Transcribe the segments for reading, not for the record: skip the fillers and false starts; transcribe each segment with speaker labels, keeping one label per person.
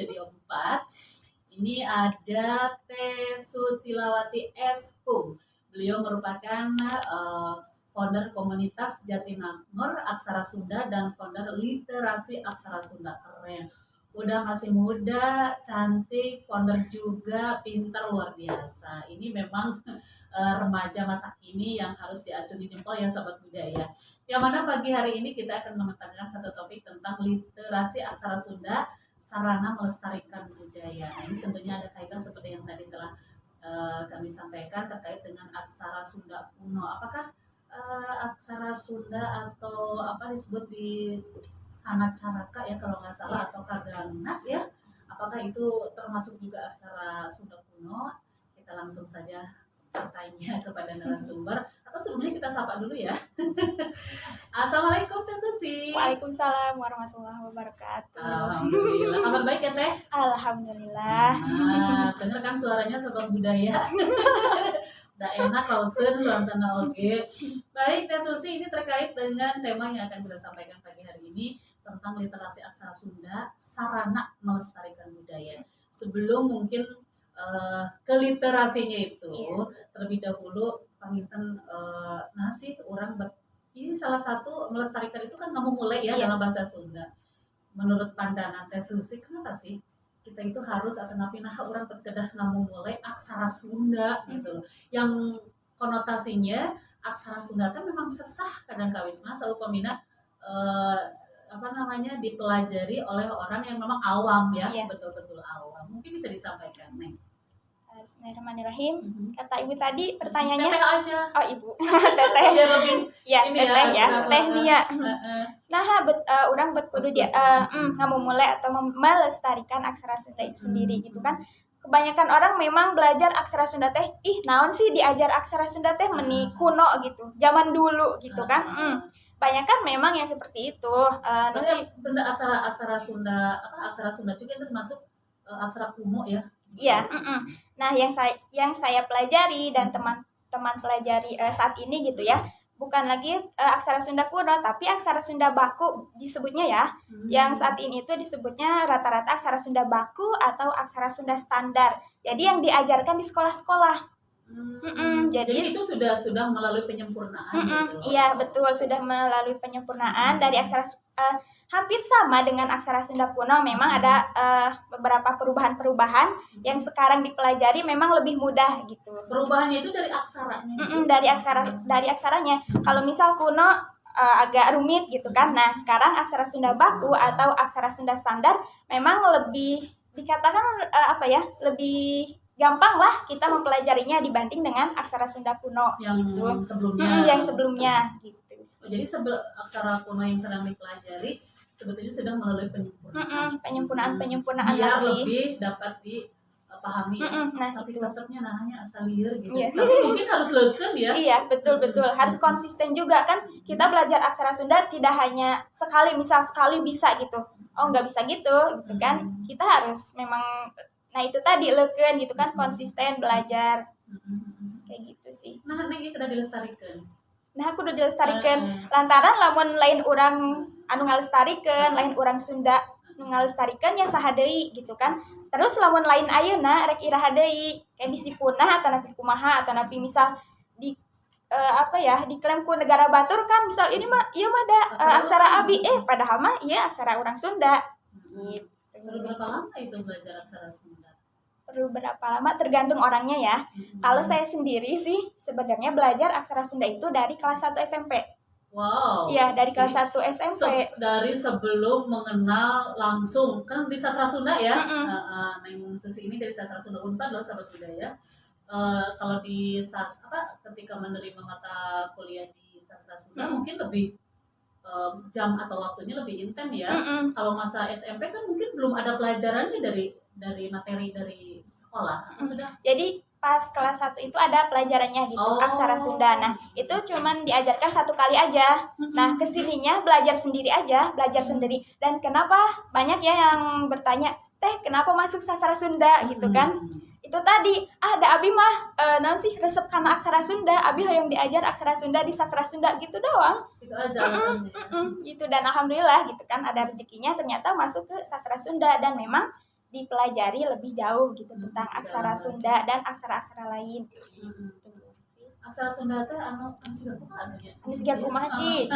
Speaker 1: Studio 4. Ini ada Teh Susilawati Eshum. Beliau merupakan founder komunitas Jatinangor Aksara Sunda dan founder literasi Aksara Sunda. Keren. Udah masih muda, cantik, founder juga, pintar, luar biasa. Ini memang remaja masa kini yang harus diacungi jempol ya Sobat Budaya. Yang mana pagi hari ini kita akan mengetengahkan satu topik tentang literasi aksara Sunda, sarana melestarikan budaya. Nah, ini tentunya ada kaitan seperti yang tadi telah kami sampaikan terkait dengan aksara Sunda kuno. Apakah aksara Sunda atau apa disebut di Hana Caraka ya kalau nggak salah atau Kagana ya, apakah itu termasuk juga aksara Sunda kuno? Kita langsung saja bertanya kepada narasumber atau sebelumnya kita sapa dulu ya. Assalamualaikum Teh Susi.
Speaker 2: Waalaikumsalam warahmatullahi wabarakatuh.
Speaker 1: Alhamdulillah. Kabar baik ya Teh?
Speaker 2: Alhamdulillah.
Speaker 1: Dengar kan suaranya Sobat Budaya. Udah enak kausen suantana oke. Baik Teh Susi, ini terkait dengan tema yang akan kita sampaikan pagi hari ini tentang literasi aksara Sunda, sarana melestarikan budaya. Sebelum mungkin ke literasinya itu, terlebih dahulu paminten nasi orang ini salah satu melestarikan itu kan kamu mulai ya dalam bahasa Sunda. Menurut pandangan Teh Susi, kenapa sih kita itu harus atau napi orang berkedah ngamu mulai aksara Sunda gitu loh. Yang konotasinya aksara Sunda kan memang sesah kadang kawis mas upamina dipelajari oleh orang yang memang awam ya, betul-betul awam. Mungkin bisa disampaikan nih.
Speaker 2: Bismillahirrahmanirrahim. Kata ibu tadi pertanyaannya.
Speaker 1: Teteh aja.
Speaker 2: Oh ibu. Teteh. Ya teteh ya. Teh Nia. Nah, orang kudu dia mulai atau melestarikan aksara Sunda itu sendiri gitu kan. Kebanyakan orang memang belajar aksara Sunda teh, naon sih diajar aksara Sunda teh meni kuno gitu. Zaman dulu gitu kan. Banyak kan memang yang seperti itu.
Speaker 1: Benda aksara Sunda aksara Sunda juga itu termasuk aksara kuno ya.
Speaker 2: Iya, Nah, yang saya pelajari dan teman-teman pelajari saat ini gitu ya, bukan lagi aksara Sunda kuno, tapi aksara Sunda baku disebutnya ya. Yang saat ini itu disebutnya rata-rata aksara Sunda baku atau aksara Sunda standar. Jadi yang diajarkan di sekolah-sekolah.
Speaker 1: Jadi itu sudah melalui penyempurnaan gitu.
Speaker 2: Iya, betul, sudah melalui penyempurnaan dari aksara hampir sama dengan aksara Sunda kuno. Memang ada beberapa perubahan-perubahan yang sekarang dipelajari memang lebih mudah gitu.
Speaker 1: Perubahannya itu dari aksaranya.
Speaker 2: Dari aksaranya. Kalau misal kuno agak rumit gitu kan. Nah, sekarang aksara Sunda baku atau aksara Sunda standar memang lebih dikatakan lebih gampang lah kita mempelajarinya dibanding dengan aksara Sunda kuno
Speaker 1: yang
Speaker 2: gitu.
Speaker 1: Sebelumnya.
Speaker 2: Yang sebelumnya gitu.
Speaker 1: Jadi aksara kuno yang sedang dipelajari sebetulnya sudah melalui
Speaker 2: penyempurnaan
Speaker 1: biar
Speaker 2: lagi.
Speaker 1: lebih dapat dipahami tapi tetapnya hanya asal liar gitu.
Speaker 2: Yeah.
Speaker 1: Tapi mungkin harus leukeun ya.
Speaker 2: Iya, betul harus konsisten juga kan. Kita belajar aksara Sunda tidak hanya sekali bisa gitu. Oh, nggak bisa gitu kan. Kita harus memang itu tadi leukeun gitu kan, konsisten belajar. Kayak gitu sih.
Speaker 1: Nah, ini sudah dilestarikan.
Speaker 2: Nah, aku udah dilestarikan lantaran lamun lain orang anu ngalestarikan, lain orang Sunda anu ngalestarikan ya saha deui gitu kan. Terus lamun lain ayeuna rek iraha deui, kayak bisi punah atau napi kumaha atau napi misal di diklaim ku negara batur kan, misal ini mah ieu mah da aksara abi padahal mah ieu aksara orang Sunda. Gitu.
Speaker 1: Berapa lama itu belajar aksara Sunda?
Speaker 2: Perlu berapa lama tergantung orangnya ya. Kalau saya sendiri sih sebenarnya belajar aksara Sunda itu dari kelas 1 SMP.
Speaker 1: Wow.
Speaker 2: Iya, dari kelas 1 SMP.
Speaker 1: Dari sebelum mengenal langsung kan di sastra Sunda ya. Neng Susi ini dari sastra Sunda Unpad loh sahabat budaya. Kalau di ketika menerima mata kuliah di sastra Sunda mungkin lebih jam atau waktunya lebih intens ya. Kalau masa SMP kan mungkin belum ada pelajarannya dari materi dari sekolah atau sudah.
Speaker 2: Jadi pas kelas 1 itu ada pelajarannya gitu, aksara Sunda. Nah, itu cuman diajarkan 1 kali aja. Nah, kesininya belajar sendiri. Dan kenapa banyak ya yang bertanya, Teh kenapa masuk sastra Sunda gitu kan? Itu tadi ada abi mah nanti resep karena aksara Sunda, abi yang diajar aksara Sunda di sastra Sunda gitu doang.
Speaker 1: Itu aja alasannya.
Speaker 2: Gitu, dan alhamdulillah gitu kan ada rezekinya ternyata masuk ke sastra Sunda. Dan memang dipelajari lebih jauh gitu tentang aksara Sunda dan aksara-aksara lain.
Speaker 1: Aksara Sunda teh anu siga kumaha atuh nya?
Speaker 2: Anu siga kumaha Ci?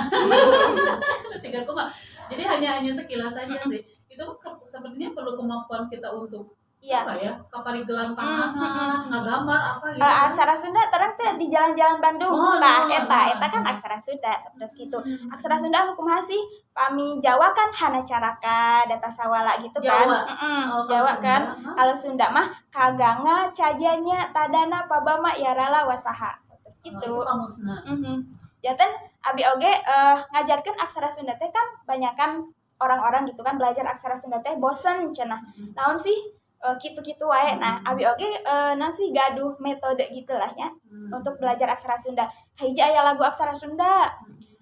Speaker 1: Siga kumaha. Jadi hanya sekilas saja sih. Itu sepertinya perlu kemampuan kita untuk apa ya? Kapaligelan pangangan, ngagambar apa gitu.
Speaker 2: Aksara Sunda terang teh di jalan-jalan Bandung. Tah eta kan aksara Sunda seperti gitu. Aksara Sunda anu kumaha sih? Pami Jawa kan hana caraka data sawala gitu kan. Jawa kan. Kalau Sunda mah kaganga cajanya tadana pabama yarala wasaha. Seperti gitu.
Speaker 1: Itu kamusna.
Speaker 2: Jaten abi oge ngajarkeun aksara Sunda teh kan banyakan orang-orang gitu kan belajar aksara Sunda teh bosen cenah. Naon sih gitu-gitu wae. Nah, abi oge nanti gaduh metode gitulah ya untuk belajar aksara Sunda. Hiji aya lagu aksara Sunda,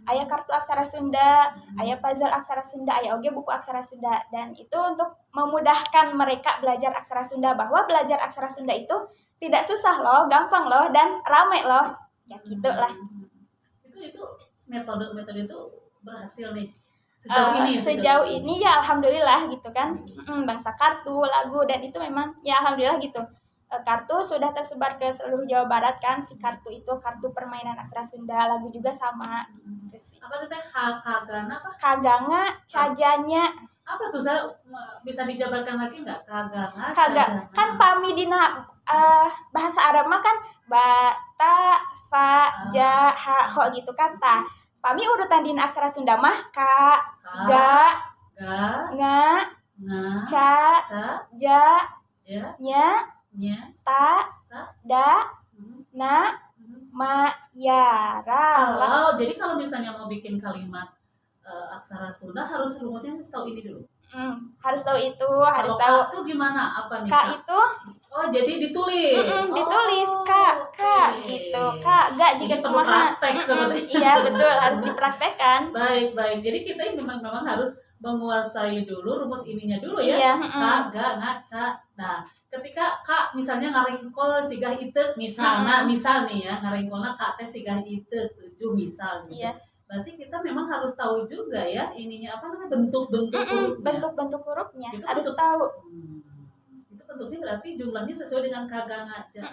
Speaker 2: aya kartu aksara Sunda, aya puzzle aksara Sunda, aya oge buku aksara Sunda, dan itu untuk memudahkan mereka belajar aksara Sunda bahwa belajar aksara Sunda itu tidak susah loh, gampang loh dan rame loh. Ya gitulah.
Speaker 1: Itu metode itu berhasil nih.
Speaker 2: Sejauh ini ya alhamdulillah gitu kan. Bangsa kartu, lagu dan itu memang ya alhamdulillah gitu. Kartu sudah tersebar ke seluruh Jawa Barat kan, si kartu itu kartu permainan aksara Sunda, lagu juga sama.
Speaker 1: Apa itu teh kagana apa?
Speaker 2: Kaganga cajanya.
Speaker 1: Apa tuh saya bisa dijabarkan lagi nggak? Kaganga
Speaker 2: cajanya. Kan pami dina bahasa Arab mah kan ba ta fa ja ha ho gitu kan ta. Pami urutan dina aksara Sunda mah ka, ga, nga, ca, ja, nya, ta, da, na, ma, ya, ra.
Speaker 1: Jadi kalau misalnya mau bikin kalimat aksara Sunda harus rumusnya harus tahu ini dulu.
Speaker 2: Harus tahu itu, harus tahu.
Speaker 1: Ka itu gimana? Apa nih?
Speaker 2: Ka itu
Speaker 1: jadi ditulis.
Speaker 2: Ditulis ka gitu. Ka ga jika kumaha. Iya betul, harus dipraktekkan.
Speaker 1: Baik. Jadi kita memang harus menguasai dulu rumus ininya dulu ya.
Speaker 2: Iya,
Speaker 1: Ka, ga, nga, ca. Nah, ketika ka misalnya ngaringkol sigah iteu misalnya misal nih ya, ngaringkolna ka teh sigah iteu 7 misal gitu.
Speaker 2: Iya.
Speaker 1: Berarti kita memang harus tahu juga ya ininya apa namanya bentuk-bentuk hurufnya.
Speaker 2: Bentuk-bentuk hurufnya
Speaker 1: itu
Speaker 2: harus tahu.
Speaker 1: Itu bentuknya berarti jumlahnya sesuai dengan kaganga ca.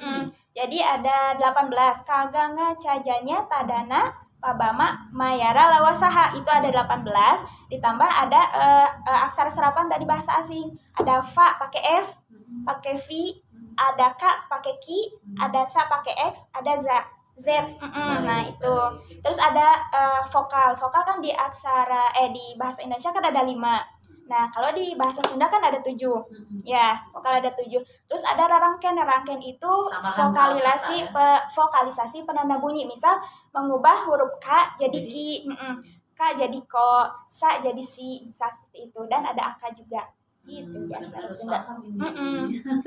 Speaker 2: Jadi ada 18 kaganga cajanya tadana pabama mayara lawasaha, itu ada 18 ditambah ada aksara serapan dari bahasa asing. Ada fa pakai f, pakai v, ada ka pakai ki, ada sa pakai x, ada za Z. Nah itu. Terus ada vokal kan di aksara di bahasa Indonesia kan ada 5. Nah kalau di bahasa Sunda kan ada 7. Ya, vokal ada 7. Terus ada rangken itu vokalisasi penanda bunyi. Misal mengubah huruf K jadi ki, K jadi ko, sa jadi si, misal seperti itu. Dan ada AK juga. Gitu di aksara Sunda.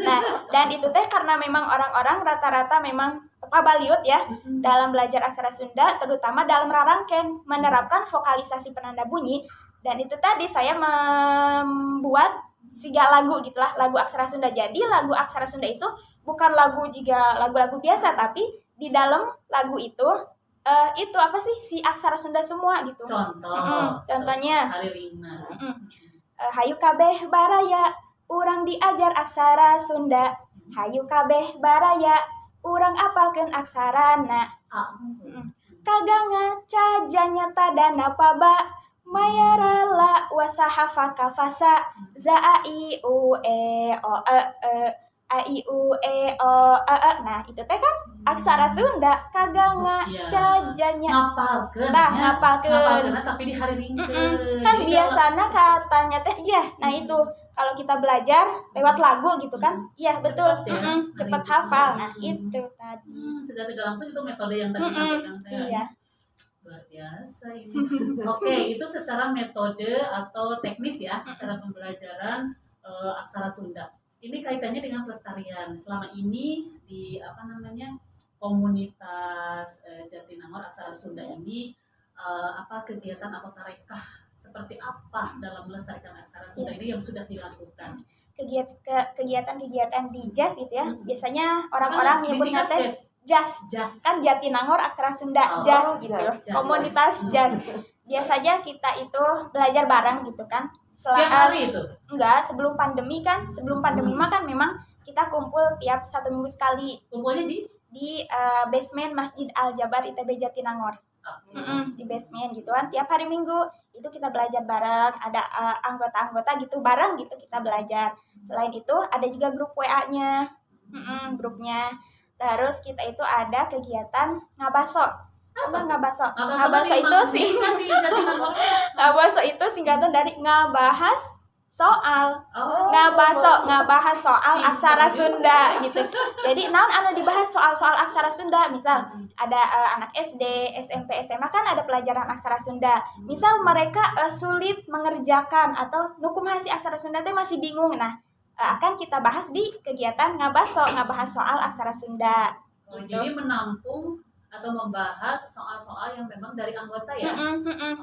Speaker 2: Nah, dan itu teh karena memang orang-orang rata-rata memang pabaliut ya dalam belajar aksara Sunda, terutama dalam rarangken menerapkan vokalisasi penanda bunyi. Dan itu tadi saya membuat 3 lagu gitulah, lagu aksara Sunda. Jadi lagu aksara Sunda itu bukan lagu juga lagu-lagu biasa, tapi di dalam lagu itu apa sih si aksara Sunda semua gitu. Contohnya Haririna. Hayu kabeh baraya urang diajar aksara Sunda. Hayu kabeh baraya urang apalkeun aksarana. Kaganga cajanya tadana paba mayarala wasaha fakafasa za a i u e o a i u e o nah itu teh kan aksara Sunda kaganga cajanya ngapalkeun
Speaker 1: tapi di hari ringkeun
Speaker 2: kan biasanya katanya teh nah itu kalau kita belajar lewat lagu gitu kan betul cepat hafal. Nah itu tadi
Speaker 1: segala langsung itu metode yang tadi sampaikan teh. Luar biasa ini. Oke, itu secara metode atau teknis ya, cara pembelajaran aksara Sunda. Ini kaitannya dengan pelestarian. Selama ini di komunitas Jatinangor Aksara Sunda ini apa kegiatan atau tarekah seperti apa dalam melestarikan aksara Sunda ini yang sudah dilakukan?
Speaker 2: Kegiatan di JAS itu ya. Biasanya orang-orang nyebutnya teh JAS. Kan Jatinangor Aksara Sunda JAS gitu. Komunitas JAS. Biasanya kita itu belajar bareng gitu kan.
Speaker 1: Tiap hari itu?
Speaker 2: Enggak, sebelum pandemi mah kan memang kita kumpul tiap 1 minggu sekali.
Speaker 1: Kumpulnya
Speaker 2: di basement Masjid Al Jabar ITB Jatinangor. Di basement gitu kan, tiap hari Minggu itu kita belajar bareng, ada anggota-anggota gitu bareng gitu kita belajar. Selain itu ada juga grup WA-nya, grupnya. Terus kita itu ada kegiatan ngabaso. Apa ngabaso? Ngabaso itu ngabaso itu singkatan dari ngabahas soal. Ngabahas soal aksara Sunda gitu. Jadi naon anu dibahas soal aksara Sunda, misal ada anak SD, SMP, SMA kan ada pelajaran aksara Sunda. Misal mereka sulit mengerjakan atau nukumaha si aksara Sunda teh masih bingung. Nah, akan kita bahas di kegiatan ngabahas soal aksara Sunda.
Speaker 1: Gitu. Jadi menampung atau membahas soal-soal yang memang dari anggota ya?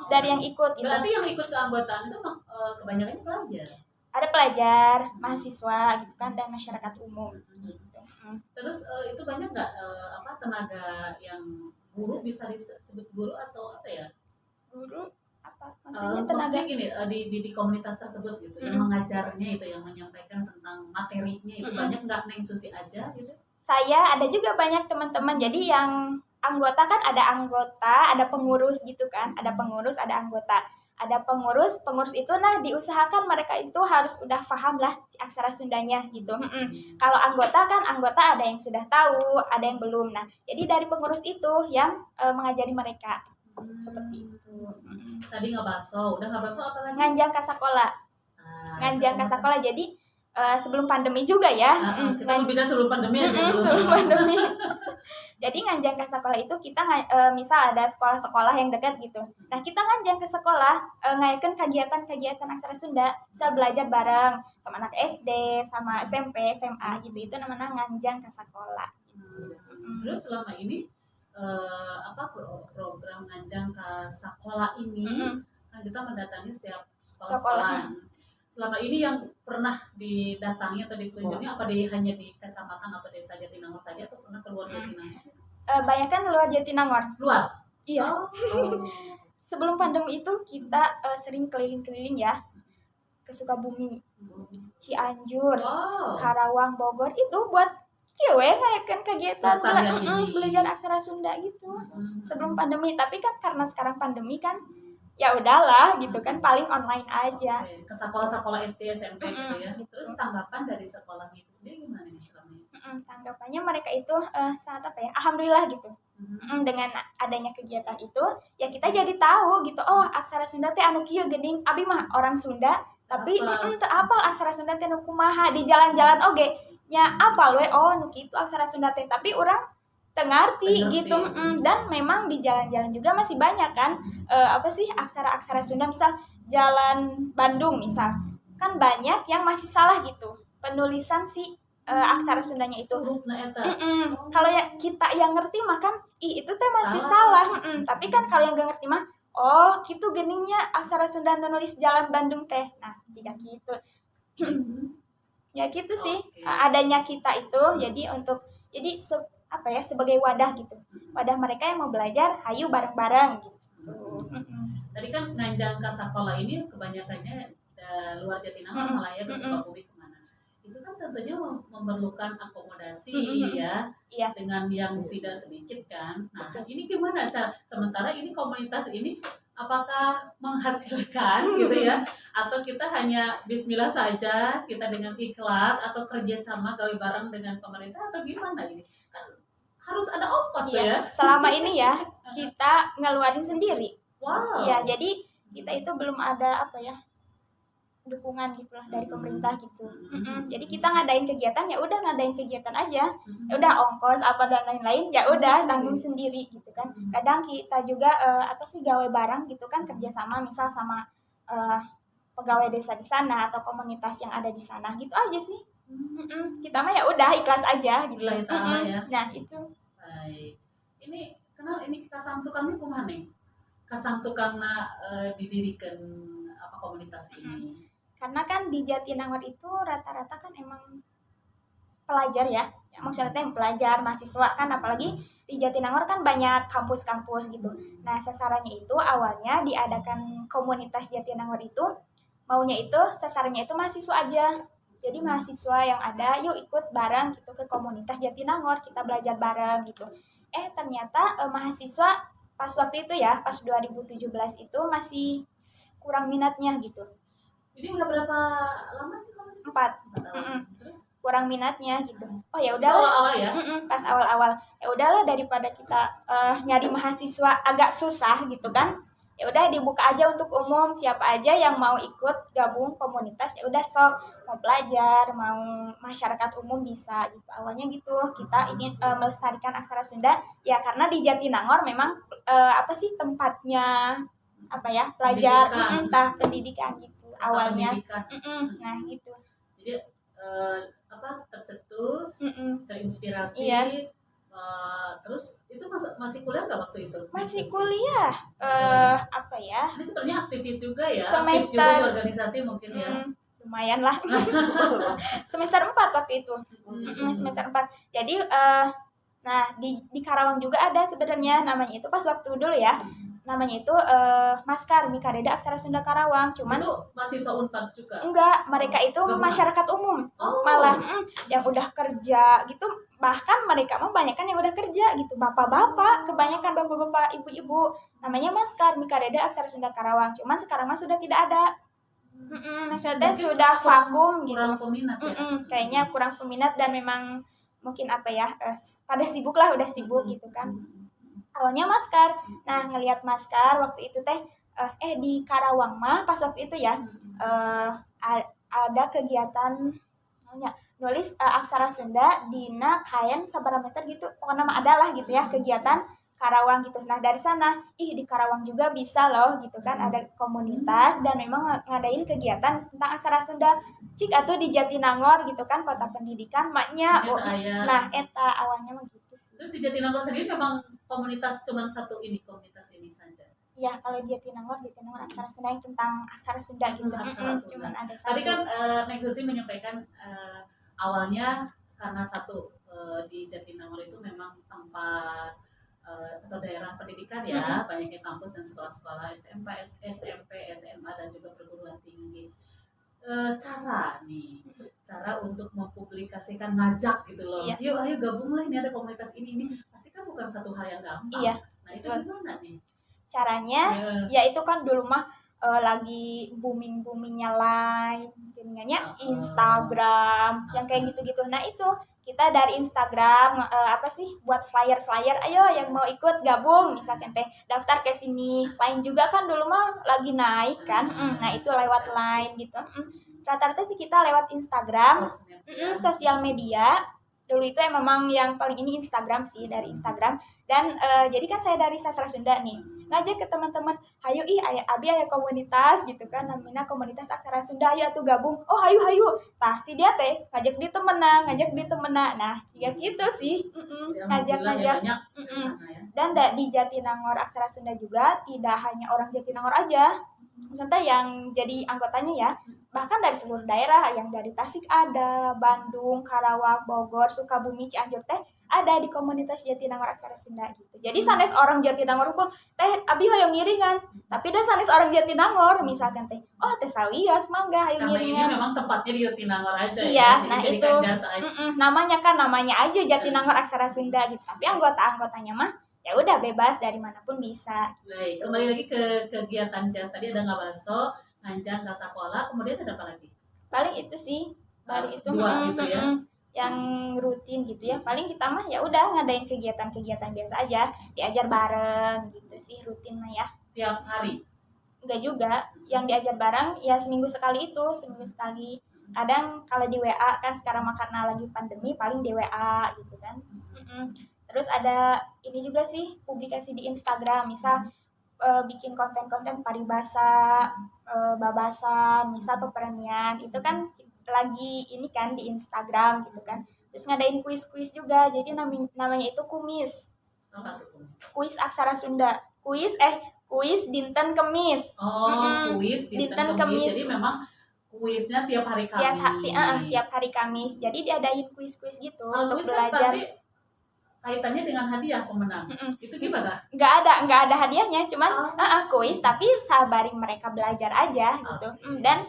Speaker 2: Dari yang ikut gitu.
Speaker 1: Berarti yang ikut keanggotaan itu kebanyakan pelajar?
Speaker 2: Ada pelajar, mahasiswa gitu kan, dan masyarakat umum.
Speaker 1: Terus itu banyak nggak tenaga yang guru, bisa disebut guru atau apa ya?
Speaker 2: Guru apa? Maksudnya tenaga
Speaker 1: gini, di komunitas tersebut gitu, yang mengajarnya itu, yang menyampaikan tentang materinya itu banyak nggak Neng Susi aja gitu?
Speaker 2: Saya ada juga banyak teman-teman. Jadi yang anggota kan ada pengurus gitu kan, ada pengurus, ada anggota. Ada pengurus itu nah diusahakan mereka itu harus udah paham lah si aksara Sundanya gitu. Kalau anggota ada yang sudah tahu, ada yang belum. Nah, jadi dari pengurus itu yang mengajari mereka. Seperti itu.
Speaker 1: Tadi udah ngabaso apa lagi?
Speaker 2: Nganjang kasakola. Nganjang kasakola. Jadi sebelum pandemi juga ya.
Speaker 1: Kita bisa sebelum pandemi aja.
Speaker 2: Sebelum pandemi. Jadi nganjang ke sekolah itu kita misal ada sekolah-sekolah yang dekat gitu. Nah, kita nganjang ke sekolah ngayakeun kegiatan-kegiatan aksara Sunda, bisa belajar bareng sama anak SD, sama SMP, SMA gitu. Itu namanya nganjang ke sekolah.
Speaker 1: Terus selama ini program nganjang ke sekolah ini kan kita mendatangi setiap sekolah-sekolah. Selama ini yang pernah didatangi atau dikunjungi hanya di kecamatan atau desa Jatinangor saja, atau pernah keluar Jatinangor?
Speaker 2: Banyak kan keluar Jatinangor.
Speaker 1: Luar?
Speaker 2: Iya. Sebelum pandemi itu kita sering keliling-keliling ya, ke Sukabumi, Cianjur, Karawang, Bogor, itu buat ngayakeun kegiatan belajar aksara Sunda gitu. Sebelum pandemi, tapi kan karena sekarang pandemi kan ya udahlah gitu kan, paling online aja.
Speaker 1: Ke sekolah-sekolah SD, SMP gitu ya. Terus tanggapan dari sekolahnya itu sendiri gimana nih selama ini?
Speaker 2: Tanggapannya mereka itu sangat alhamdulillah gitu. Dengan adanya kegiatan itu ya kita jadi tahu gitu, oh aksara Sunda teh anu kieu geuning, abi mah orang Sunda tapi teu apal aksara Sunda teh nu kumaha, di jalan-jalan oge nya apal we, oh nu kitu aksara Sunda teh, tapi urang ngerti gitu. Dan memang di jalan-jalan juga masih banyak kan aksara-aksara Sunda, misal jalan Bandung misal kan banyak yang masih salah gitu penulisan si aksara Sundanya itu. Kalau ya kita yang ngerti mah kan itu teh masih salah. Tapi kan kalau yang gak ngerti mah oh gitu geningnya aksara Sunda nulis jalan Bandung teh. Nah jika gitu ya gitu sih. Adanya kita itu jadi sebagai wadah gitu, wadah mereka yang mau belajar, hayu bareng-bareng gitu.
Speaker 1: Tadi kan nganjang ke sekolah ini kebanyakannya luar Jatinangor, malah ya ke Sukabumi kemana. Itu kan tentunya memerlukan akomodasi ya, dengan yang tidak sedikit kan. Nah ini gimana cara, sementara ini komunitas ini apakah menghasilkan gitu ya, atau kita hanya bismillah saja, kita dengan ikhlas, atau kerjasama gawe bareng dengan pemerintah, atau gimana ini? Kan harus ada ongkos ya.
Speaker 2: Selama ini ya kita ngeluarin sendiri. Ya jadi kita itu belum ada dukungan gitulah dari pemerintah gitu. Jadi kita ngadain kegiatan ya udah ngadain kegiatan aja. Ya udah ongkos apa dan lain-lain ya udah tanggung sendiri gitu kan. Kadang kita juga gawe bareng gitu kan, kerjasama misal sama pegawai desa di sana atau komunitas yang ada di sana gitu aja sih. Kita mah ya udah ikhlas aja gitu.
Speaker 1: Ya.
Speaker 2: Nah itu.
Speaker 1: Baik. Ini kenal ini kasangtukannya kumaha nih? Kasangtukanna didirikan komunitas ini.
Speaker 2: Karena kan di Jatinangor itu rata-rata kan emang pelajar ya. Maksudnya yang pelajar, mahasiswa kan, apalagi di Jatinangor kan banyak kampus-kampus gitu. Nah sasarannya itu awalnya diadakan komunitas Jatinangor itu maunya itu sasarannya itu mahasiswa aja. Jadi mahasiswa yang ada, yuk ikut bareng gitu ke komunitas Jatinangor, kita belajar bareng gitu. Ternyata mahasiswa pas waktu itu ya, pas 2017 itu masih kurang minatnya gitu.
Speaker 1: Ini udah berapa lama nih kamu?
Speaker 2: 4.
Speaker 1: 4 tahun. Terus?
Speaker 2: Kurang minatnya gitu. Oh ya
Speaker 1: Itu
Speaker 2: udahlah.
Speaker 1: awal-awal ya?
Speaker 2: Pas awal-awal. Ya udahlah daripada kita nyari mahasiswa agak susah gitu kan. Ya udah dibuka aja untuk umum, siapa aja yang mau ikut gabung komunitas ya udah sok, mau belajar, mau masyarakat umum bisa gitu. Awalnya gitu. Kita ingin melestarikan aksara Sunda ya karena di Jatinangor memang apa sih tempatnya apa ya? Belajar pendidikan gitu awalnya. Nah, gitu.
Speaker 1: Jadi tercetus, terinspirasi.
Speaker 2: Iya.
Speaker 1: Terus itu masih kuliah nggak waktu itu?
Speaker 2: Masih kuliah. Apa ya?
Speaker 1: Ini sebenarnya aktivis juga ya.
Speaker 2: Semester.
Speaker 1: Aktif juga di organisasi mungkin ya.
Speaker 2: Lumayan lah. Semester 4 waktu itu. Semester 4. Jadi nah di Karawang juga ada sebenarnya namanya itu pas waktu dulu ya. Namanya itu Maskar Mikareda Aksara Sunda Karawang. Cuman
Speaker 1: itu mahasiswa Unpad juga?
Speaker 2: Enggak, mereka itu masyarakat umum. Malah yang udah kerja gitu. Bahkan mereka mah banyak kan yang udah kerja gitu. Bapak-bapak, kebanyakan bapak-bapak, ibu-ibu. Namanya Maskar Mikareda Aksara Sunda Karawang. Cuman sekarang mah sudah tidak ada. Maksudnya sudah vakum gitu.
Speaker 1: Kurang peminat ya?
Speaker 2: Kayaknya kurang peminat dan memang mungkin apa ya, pada sibuk lah, udah sibuk gitu kan. Awalnya Maskar. Nah, ngelihat Maskar waktu itu teh di Karawang mah pas waktu itu ya ada kegiatan namanya nulis aksara Sunda dina kain sabaraha meter gitu. Pokoknya mah ada lah gitu ya kegiatan Karawang gitu. Nah, dari sana di Karawang juga bisa loh gitu kan, ada komunitas dan memang ngadain kegiatan tentang aksara Sunda. Cik atau di Jatinangor gitu kan, kota pendidikan maknya. Nah, eta awalnya mah gitu sih.
Speaker 1: Terus di Jatinangor sendiri memang komunitas cuma satu ini, komunitas ini saja.
Speaker 2: Ya, kalau di Jatinangor aksara Sunda yang tentang aksara Sunda gitu. Cuman ada satu.
Speaker 1: Tadi kan Neng Susi menyampaikan awalnya karena satu di Jatinangor itu memang tempat atau daerah pendidikan ya, banyaknya kampus dan sekolah-sekolah SMP, SMA dan juga perguruan tinggi. Cara untuk mempublikasikan, ngajak gitu loh. Yuk ayo gabunglah, ini ada komunitas ini pasti kan bukan satu hal yang gampang.
Speaker 2: Iya.
Speaker 1: Nah, itu gimana nih
Speaker 2: caranya? Ya itu kan dulu mah lagi boomingnya Line, Instagram, yang kayak gitu-gitu. Nah, itu kita dari Instagram buat flyer, ayo yang mau ikut gabung misalkan teh daftar ke sini. Line juga kan dulu mah lagi naik kan. Nah, itu lewat Line gitu. Rata-rata sih kita lewat Instagram, sosial media. Dulu itu memang yang paling ini Instagram sih, dari Instagram. Dan jadi kan saya dari Sastra Sunda nih, ngajak ke teman-teman, hayu abi aya komunitas gitu kan, namanya komunitas Aksara Sunda, ayo atuh gabung. Oh hayu. Tah si dia teh ngajak di temenna. Nah ya gitu sih, ngajak. Dan di Jatinangor Aksara Sunda juga tidak hanya orang Jatinangor aja, misalnya yang jadi anggotanya ya, bahkan dari seluruh daerah, yang dari Tasik ada, Bandung, Karawang, Bogor, Sukabumi, Cianjur teh ada di komunitas Jatinangor Aksara Sunda gitu. Jadi sanes orang Jatinangor pun teh abi hoyong ngiringan, tapi dah sanes orang Jatinangor misalkan teh, oh teh sawios mangga hoyong ngiringan.
Speaker 1: Karena ini memang tempatnya di Jatinangor aja.
Speaker 2: Iya,
Speaker 1: ya.
Speaker 2: nah itu namanya aja Jatinangor Aksara Sunda gitu. Tapi anggotanya mah ya udah bebas dari manapun bisa.
Speaker 1: Baik, kembali lagi ke kegiatan jazz tadi, ada ngabaso, ngancang ke sekolah, kemudian ada apa lagi?
Speaker 2: Paling itu sih, baru itu
Speaker 1: gitu ya.
Speaker 2: Yang rutin gitu ya. Paling kita mah ya udah ngadain kegiatan biasa aja, diajar bareng gitu sih rutin mah ya.
Speaker 1: Tiap hari?
Speaker 2: Enggak juga, yang diajar bareng ya seminggu sekali. Kadang kalau di WA kan sekarang karena lagi pandemi paling di WA gitu kan. Terus ada ini juga sih, publikasi di Instagram, misal bikin konten-konten paribasa, babasan, misal pepernian, itu kan lagi ini kan di Instagram gitu kan. Terus ngadain kuis juga, jadi namanya itu kumis. Kuis aksara Sunda. Kuis dinten Kemis.
Speaker 1: Kuis dinten Kemis. Jadi memang kuisnya tiap hari Kamis.
Speaker 2: Tiap hari Kamis. Jadi diadain kuis-kuis gitu untuk
Speaker 1: kuis
Speaker 2: belajar.
Speaker 1: Kan kaitannya dengan hadiah pemenang. Itu gimana?
Speaker 2: Nggak ada hadiahnya, cuman kuis tapi sabarin mereka belajar aja gitu. Dan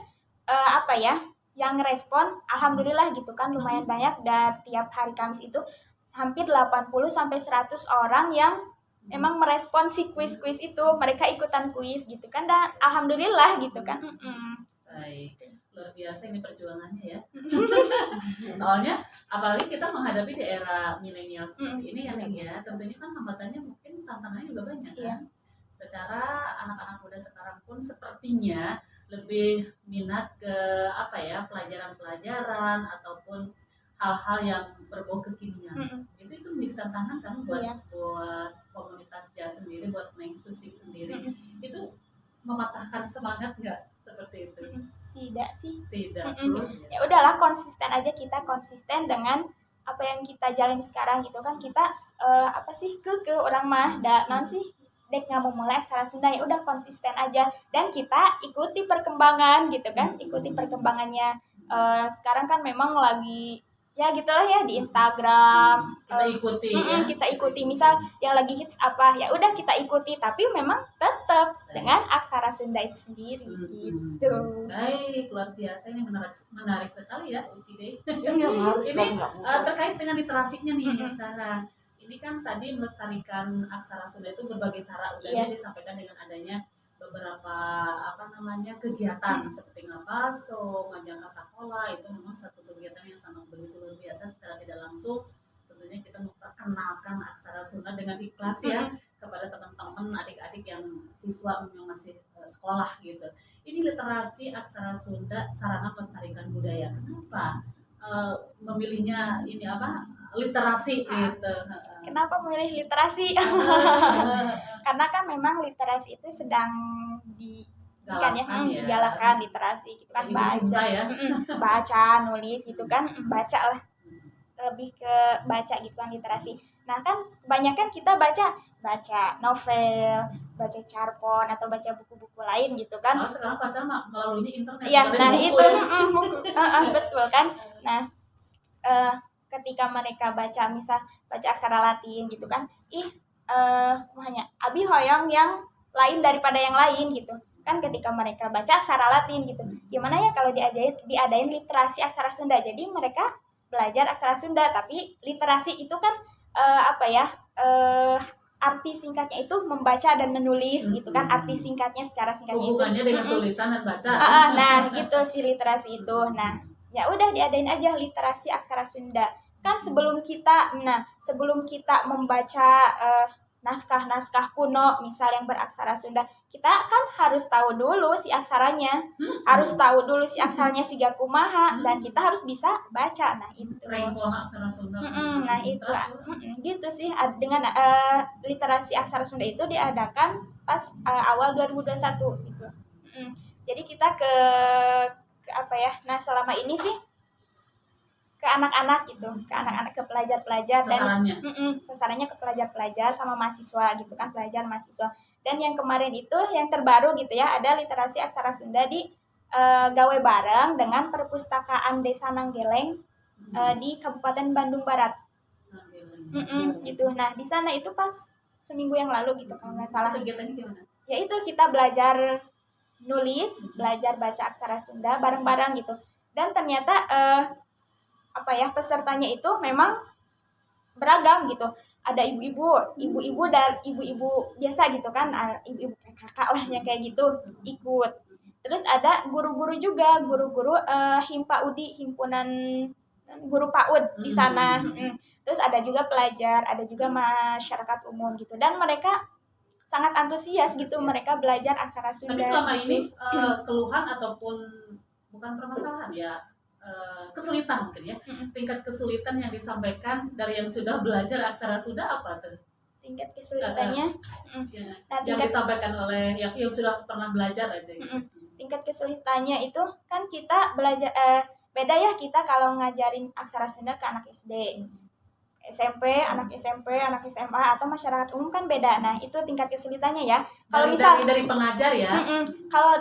Speaker 2: apa ya, yang respon alhamdulillah gitu kan lumayan banyak. Dan tiap hari Kamis itu hampir 80 sampai 100 orang yang memang merespon si kuis-kuis itu, mereka ikutan kuis gitu kan, dan alhamdulillah gitu kan.
Speaker 1: Baik, luar biasa ini perjuangannya ya. Soalnya apalagi kita menghadapi di era milenial seperti ini ya, Neng ya. Tentunya kan hambatannya mungkin tantangannya juga banyak kan.
Speaker 2: Iya.
Speaker 1: Secara anak-anak muda sekarang pun sepertinya lebih minat ke apa ya, pelajaran-pelajaran ataupun hal-hal yang berbau kekinian. Itu menjadi tantangan kan buat
Speaker 2: Iya.
Speaker 1: buat komunitas jazz sendiri, buat Neng Susi sendiri. Itu mematahkan semangat nggak seperti itu?
Speaker 2: Tidak sih.
Speaker 1: Tidak.
Speaker 2: Ya udahlah, konsisten aja, kita konsisten dengan apa yang kita jalin sekarang gitu kan. Kita apa sih ke orang mah non sih dek nggak mau mulai aksara Sunda, ya udah konsisten aja dan kita ikuti perkembangan gitu kan, ikuti perkembangannya. Sekarang kan memang lagi ya gitulah ya di Instagram
Speaker 1: Kita ikuti ya.
Speaker 2: kita ikuti, misal yang lagi hits apa ya udah kita ikuti, tapi memang tetap dengan aksara Sunda itu sendiri gitu.
Speaker 1: Baik, luar biasa, ini menarik sekali ya Ucide.
Speaker 3: Harus
Speaker 1: Ini terkait dengan literasinya nih sekarang. Ini kan tadi melestarikan aksara Sunda itu berbagai cara udah disampaikan dengan adanya beberapa kegiatan seperti ngapaso, ngajak sekolah, itu memang satu kegiatan yang sangat begitu luar biasa. Secara tidak langsung tentunya kita memperkenalkan aksara Sunda dengan ikhlas ya kepada teman-teman adik-adik yang siswa yang masih sekolah gitu. Ini literasi aksara Sunda sarana melestarikan budaya. Kenapa memilihnya ini literasi gitu?
Speaker 2: Kenapa memilih literasi? Karena kan memang literasi itu sedang digalakkan literasi gitu kan, baca
Speaker 1: ya.
Speaker 2: Baca, nulis gitu kan, baca lah, lebih ke baca gitu kan literasi. Nah kan kebanyakan kita baca novel, baca carpon atau baca buku-buku lain gitu kan.
Speaker 1: Sekarang baca melalui internet.
Speaker 2: Iya, nah itu betul kan. Nah ketika mereka baca, misal baca aksara Latin gitu kan, hanya abi hoyong yang lain daripada yang lain gitu kan. Ketika mereka baca aksara Latin gitu, gimana ya kalau diadain literasi aksara Sunda, jadi mereka belajar aksara Sunda tapi literasi itu kan arti singkatnya itu membaca dan menulis gitu kan, arti singkatnya secara singkatnya
Speaker 1: hubungannya dengan tulisan dan baca.
Speaker 2: Nah gitu si literasi itu. Nah ya udah diadain aja literasi aksara Sunda kan. Sebelum kita membaca naskah-naskah kuno misal yang beraksara Sunda, kita kan harus tahu dulu si aksaranya, harus tahu dulu si aksaranya siga kumaha, dan kita harus bisa baca. Nah itu
Speaker 1: aksara Sunda.
Speaker 2: Nah itu gitu sih. Dengan literasi aksara Sunda itu diadakan pas awal 2021 gitu. Jadi kita ke nah selama ini sih ke anak-anak gitu, ke pelajar-pelajar, dan sasarannya ke pelajar-pelajar sama mahasiswa gitu kan, pelajar mahasiswa. Dan yang kemarin itu yang terbaru gitu ya, ada literasi aksara Sunda di gawe bareng dengan perpustakaan Desa Nanggeleng di Kabupaten Bandung Barat. Gitu. Nah di sana itu pas seminggu yang lalu gitu kalau nggak salah.
Speaker 1: Kegiatannya gimana?
Speaker 2: Ya itu kita belajar nulis, belajar baca aksara Sunda bareng-bareng gitu. Dan ternyata pesertanya itu memang beragam gitu. Ada ibu-ibu dan ibu-ibu biasa gitu kan, ibu-ibu kakak lah yang kayak gitu ikut. Terus ada guru-guru juga, guru-guru HIMPAUD, himpunan guru PAUD di sana. Terus ada juga pelajar, ada juga masyarakat umum gitu. Dan mereka sangat antusias gitu, mereka belajar aksara Sunda.
Speaker 1: Tapi selama ini keluhan ataupun bukan permasalahan ya, kesulitan mungkin ya, tingkat kesulitan yang disampaikan dari yang sudah belajar aksara Sunda apa tuh?
Speaker 2: Tingkat kesulitannya
Speaker 1: yang disampaikan oleh yang sudah pernah belajar aja gitu.
Speaker 2: Tingkat kesulitannya itu kan kita belajar beda ya, kita kalau ngajarin aksara Sunda ke anak SD, SMP, anak SMP, anak SMA atau masyarakat umum kan beda. Nah itu tingkat kesulitannya ya. Kalau misal
Speaker 1: dari pengajar ya,
Speaker 2: kalau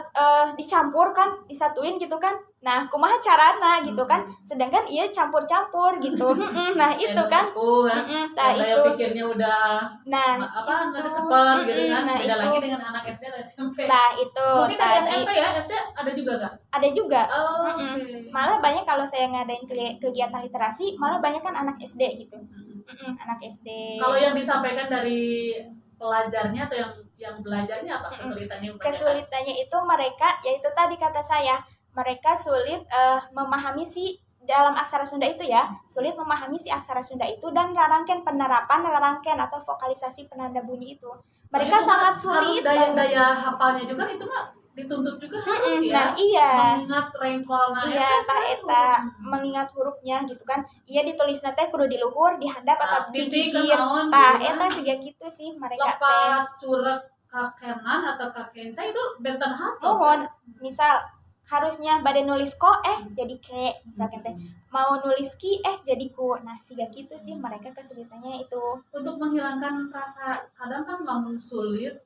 Speaker 2: dicampur kan, disatuin gitu kan, Nah, kumaha carana gitu kan. Sedangkan ia campur-campur gitu. Nah, itu kan.
Speaker 1: Nah,
Speaker 2: Nah,
Speaker 1: daya
Speaker 2: itu.
Speaker 1: pikirnya udah
Speaker 2: Nah,
Speaker 1: nggak
Speaker 2: itu.
Speaker 1: cepat gitu kan.
Speaker 2: Nah,
Speaker 1: Beda
Speaker 2: itu.
Speaker 1: lagi dengan anak SD atau SMP.
Speaker 2: Nah, itu
Speaker 1: Mungkin dari
Speaker 2: tadi
Speaker 1: SMP ya, SD ada juga nggak?
Speaker 2: ada juga.
Speaker 1: Oh, oke.
Speaker 2: Malah banyak kalau saya ngadain kegiatan literasi, malah banyak kan anak SD gitu. Anak SD.
Speaker 1: Kalau yang disampaikan dari pelajarnya atau yang belajarnya apa kesulitannya?
Speaker 2: Kesulitannya itu mereka, yaitu tadi kata saya, mereka sulit memahami si dalam aksara Sunda itu ya, sulit memahami si aksara Sunda itu dan penerapan rangken atau vokalisasi penanda bunyi itu. Mereka sangat sulit.
Speaker 1: Harus daya hafalnya juga itu mah dituntut juga harus ya.
Speaker 2: Nah, iya.
Speaker 1: Mengingat rengkolna
Speaker 2: iya, eta mengingat hurufnya gitu kan. Iya ditulis teh kudu di luhur, di handap atau di gigir. Tah eta siga kitu sih mereka teh.
Speaker 1: Lepat curek kakenan atau kakenca itu benten hatos.
Speaker 2: Mohon, misal harusnya bade nulis ko jadi ke misalkan teh. Mau nulis ki jadi ku. Nah, siga kitu sih mereka kesulitannya itu.
Speaker 1: Untuk menghilangkan rasa kadang kan lamun sulit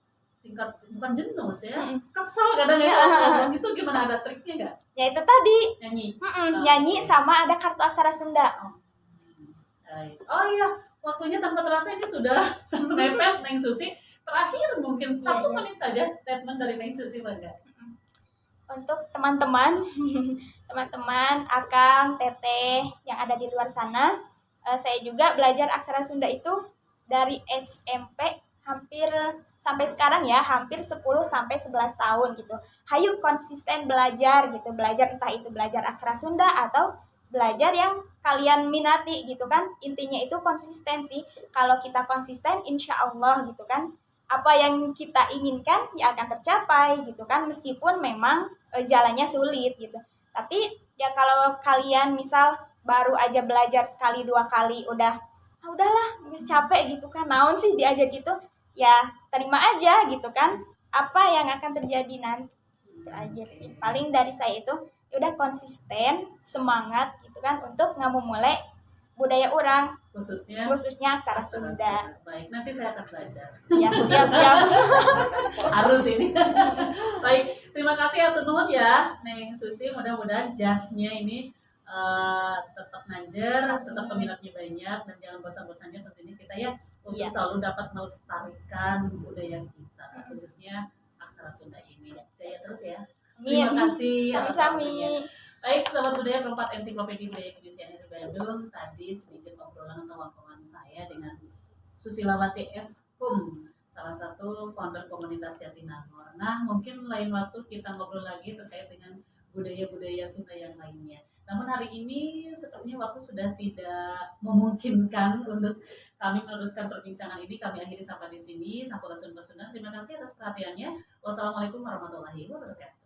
Speaker 1: tingkat bukan jenuh sih ya, kesel kadang ya. Itu gimana, ada triknya nggak?
Speaker 2: Ya itu tadi
Speaker 1: Nyanyi.
Speaker 2: Nyanyi sama ada kartu aksara Sunda.
Speaker 1: Oh iya, waktunya tanpa terasa ini sudah mepet Neng Susi. Terakhir mungkin 1 menit saja statement dari Neng Susi, Bangga.
Speaker 2: Untuk teman-teman, akang, teteh yang ada di luar sana, saya juga belajar aksara Sunda itu dari SMP hampir sampai sekarang ya, hampir 10 sampai 11 tahun gitu. Hayu konsisten belajar gitu, belajar entah itu belajar aksara Sunda atau belajar yang kalian minati gitu kan. Intinya itu konsistensi. Kalau kita konsisten, insya Allah gitu kan, apa yang kita inginkan ya akan tercapai gitu kan, meskipun memang jalannya sulit gitu. Tapi ya kalau kalian misal baru aja belajar sekali 2 kali udahlah capek gitu kan, naon sih diajar gitu, ya terima aja gitu kan, apa yang akan terjadi nanti. Itu aja sih paling dari saya itu. Udah konsisten, semangat gitu kan untuk ngamumule budaya orang, khususnya aksara Sunda.
Speaker 1: Baik, nanti saya akan belajar.
Speaker 2: Ya, siap.
Speaker 1: Harus ini. Baik, terima kasih ya Tunut ya Neng Susi, mudah-mudahan jasnya ini tetap ngajar, tetap peminatnya banyak, dan jangan bosan-bosannya tentunya kita ya untuk selalu dapat melestarikan budaya kita, khususnya aksara Sunda ini. Jaya terus ya. Terima kasih.
Speaker 2: Sami-sami.
Speaker 1: Baik, sahabat budaya, perempat ensiklopedia budaya Indonesia ini Bandung. Tadi sedikit obrolan atau wawangan saya dengan Susilawati Eskum, salah satu founder komunitas Jatinangor. Nah, mungkin lain waktu kita ngobrol lagi terkait dengan budaya-budaya Sunda yang lainnya. Namun hari ini sepertinya waktu sudah tidak memungkinkan untuk kami meneruskan perbincangan ini. Kami akhiri sampai di sini. Sampurasun Sunda. Terima kasih atas perhatiannya. Wassalamualaikum warahmatullahi wabarakatuh.